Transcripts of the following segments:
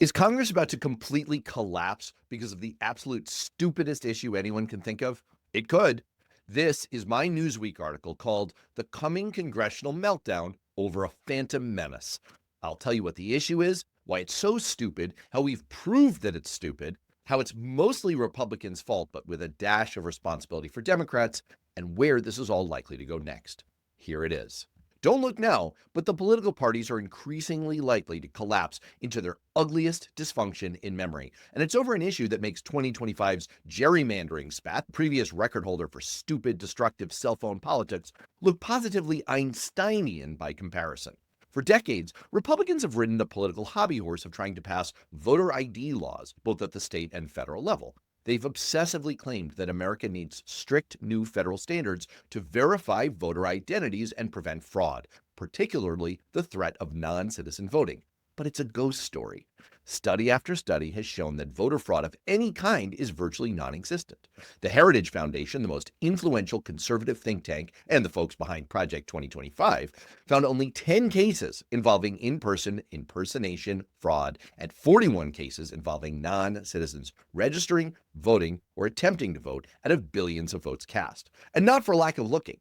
Is Congress about to completely collapse because of the absolute stupidest issue anyone can think of? It could. This is my Newsweek article called The Coming Congressional Meltdown Over a Phantom Menace. I'll tell you what the issue is, why it's so stupid, how we've proved that it's stupid, how it's mostly Republicans' fault, but with a dash of responsibility for Democrats, and where this is all likely to go next. Here it is. Don't look now, but the political parties are increasingly likely to collapse into their ugliest dysfunction in memory. And it's over an issue that makes 2025's gerrymandering spat, previous record holder for stupid, destructive cell phone politics, look positively Einsteinian by comparison. For decades, Republicans have ridden the political hobby horse of trying to pass voter ID laws, both at the state and federal level. They've obsessively claimed that America needs strict new federal standards to verify voter identities and prevent fraud, particularly the threat of non citizen voting. But it's a ghost story. Study after study has shown that voter fraud of any kind is virtually non existent. The Heritage Foundation, the most influential conservative think tank, and the folks behind Project 2025, found only 10 cases involving in person impersonation fraud and 41 cases involving non citizens registering, voting, or attempting to vote out of billions of votes cast. And not for lack of looking.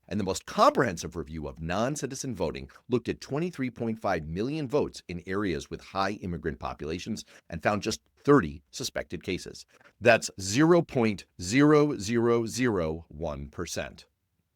And the most comprehensive review of non citizen voting looked at 23.5 million votes in areas with high immigrant populations and found just 30 suspected cases. That's 0.0001%.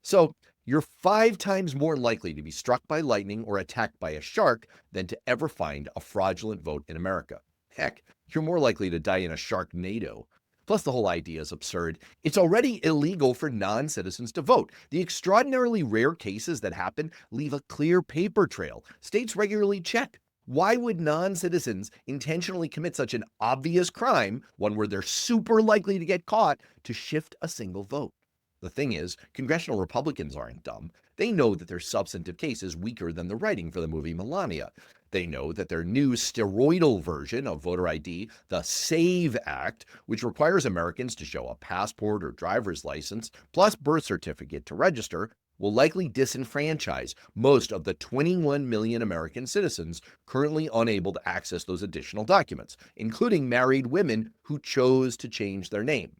So you're 5 times more likely to be struck by lightning or attacked by a shark than to ever find a fraudulent vote in America. Heck, you're more likely to die in a sharknado. Plus, the whole idea is absurd. It's already illegal for non citizens to vote. The extraordinarily rare cases that happen leave a clear paper trail. States regularly check. Why would non citizens intentionally commit such an obvious crime, one where they're super likely to get caught, to shift a single vote? The thing is, congressional Republicans aren't dumb. They know that their substantive case is weaker than the writing for the movie Melania. They know that their new steroidal version of voter ID, the SAVE Act, which requires Americans to show a passport or driver's license plus birth certificate to register, will likely disenfranchise most of the 21 million American citizens currently unable to access those additional documents, including married women who chose to change their name.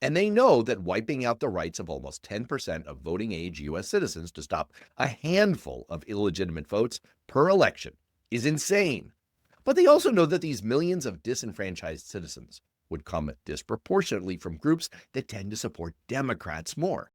And they know that wiping out the rights of almost 10% of voting age U.S. citizens to stop a handful of illegitimate votes per election is insane. But they also know that these millions of disenfranchised citizens would come disproportionately from groups that tend to support Democrats more.